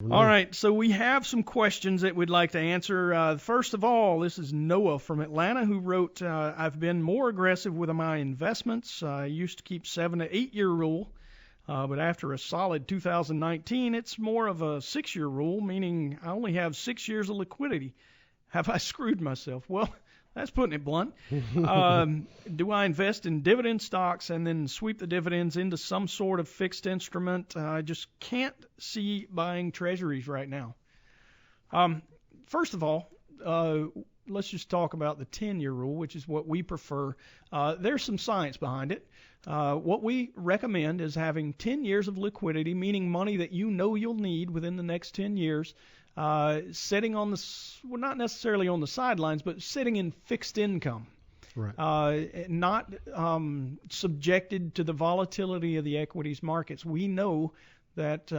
All right, so we have some questions that we'd like to answer. First of all, this is Noah from Atlanta who wrote, I've been more aggressive with my investments. I used to keep 7 to 8 year rule, but after a solid 2019, it's more of a 6 year rule, meaning I only have 6 years of liquidity. Have I screwed myself? Well, that's putting it blunt. Do I invest in dividend stocks and then sweep the dividends into some sort of fixed instrument? I just can't see buying treasuries right now. First of all, let's just talk about the 10-year rule, which is what we prefer. There's some science behind it. What we recommend is having 10 years of liquidity, meaning money that you know you'll need within the next 10 years. Sitting on well, not necessarily on the sidelines, but sitting in fixed income, right? Not subjected to the volatility of the equities markets. We know that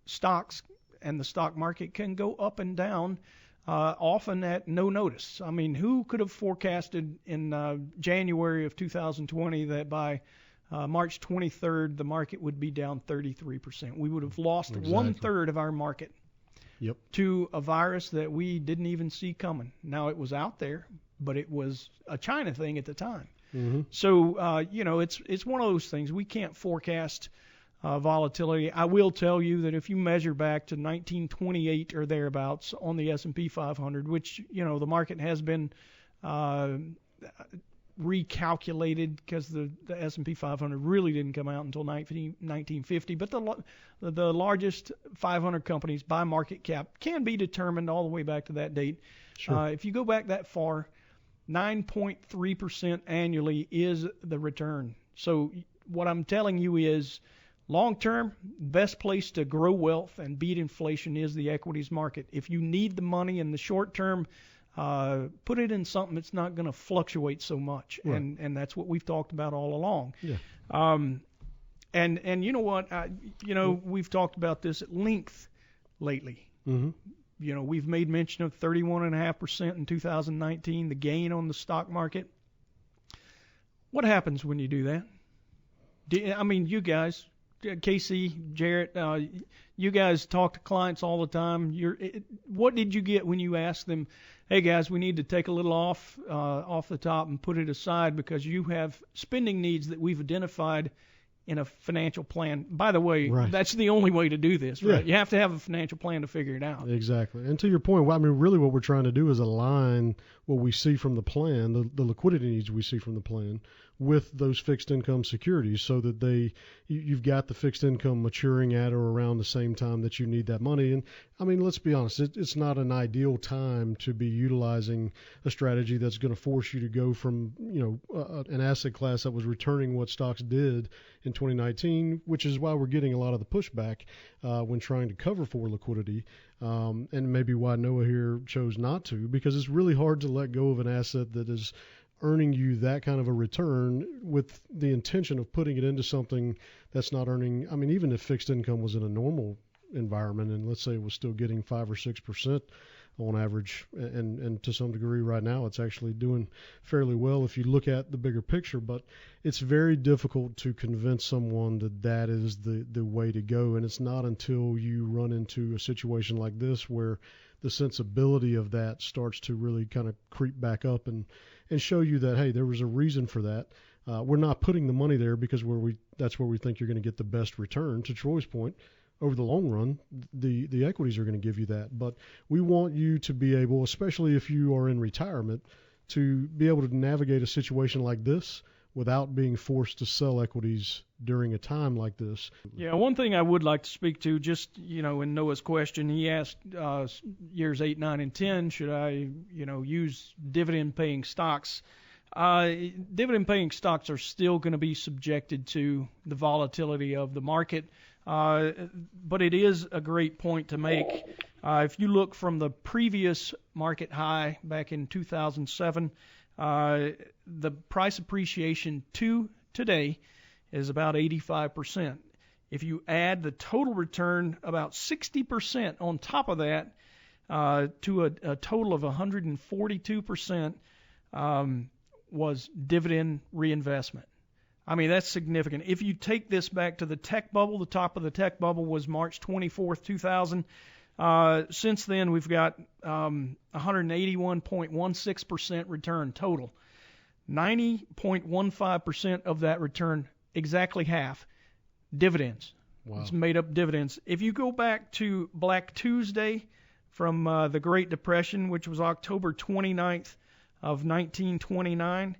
stocks and the stock market can go up and down, often at no notice. I mean, who could have forecasted in January of 2020 that by March 23rd the market would be down 33%? We would have lost exactly 1/3 of our market. Yep. To a virus that we didn't even see coming. Now, it was out there, but it was a China thing at the time. Mm-hmm. So, it's one of those things. We can't forecast volatility. I will tell you that if you measure back to 1928 or thereabouts on the S&P 500, which, the market has been recalculated because the S&P 500 really didn't come out until 1950, but the largest 500 companies by market cap can be determined all the way back to that date. Sure. If you go back that far, 9.3% annually is the return. So what I'm telling you is long term, best place to grow wealth and beat inflation is the equities market. If you need the money in the short term, put it in something that's not going to fluctuate so much, right. and that's what we've talked about all along. Yeah. And you know what? We've talked about this at length lately. Mm-hmm. We've made mention of 31.5% in 2019, the gain on the stock market. What happens when you do that? You guys, Casey, Jarrett, you guys talk to clients all the time. What did you get when you asked them, hey guys, we need to take a little off the top and put it aside because you have spending needs that we've identified in a financial plan? By the way, right. That's the only way to do this, right? Yeah. You have to have a financial plan to figure it out. Exactly. And to your point, really what we're trying to do is align what we see from the plan, the liquidity needs we see from the plan, with those fixed income securities so that you've got the fixed income maturing at or around the same time that you need that money. And let's be honest, it's not an ideal time to be utilizing a strategy that's going to force you to go from, an asset class that was returning what stocks did in 2019, which is why we're getting a lot of the pushback when trying to cover for liquidity. And maybe why Noah here chose not to, because it's really hard to let go of an asset that is earning you that kind of a return with the intention of putting it into something that's not earning. Even if fixed income was in a normal environment and let's say it was still getting 5 or 6% on average, and to some degree right now it's actually doing fairly well if you look at the bigger picture, but it's very difficult to convince someone that is the way to go. And it's not until you run into a situation like this where the sensibility of that starts to really kind of creep back up and show you that, hey, there was a reason for that. We're not putting the money there because that's where we think you're going to get the best return. To Troy's point, over the long run, the equities are going to give you that. But we want you to be able, especially if you are in retirement, to be able to navigate a situation like this without being forced to sell equities during a time like this. Yeah, one thing I would like to speak to, just, in Noah's question, he asked years 8, 9, and 10, should I, use dividend-paying stocks? Dividend-paying stocks are still going to be subjected to the volatility of the market, but it is a great point to make. If you look from the previous market high back in 2007, the price appreciation to today is about 85%. If you add the total return, about 60% on top of that, to a total of 142%, was dividend reinvestment. I mean, that's significant. If you take this back to the tech bubble, the top of the tech bubble was March 24th, 2000. Since then, we've got 181.16% return total. 90.15% of that return, exactly half, dividends. Wow. It's made up dividends. If you go back to Black Tuesday from the Great Depression, which was October 29th of 1929,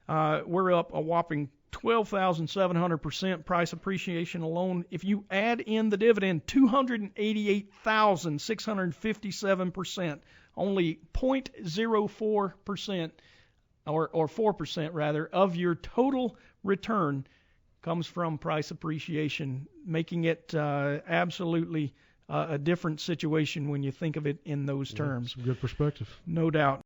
we're up a whopping 12,700% price appreciation alone. If you add in the dividend, 288,657%, only 0.04% or 4% rather of your total return comes from price appreciation, making it absolutely a different situation when you think of it in those terms. Some good perspective. No doubt.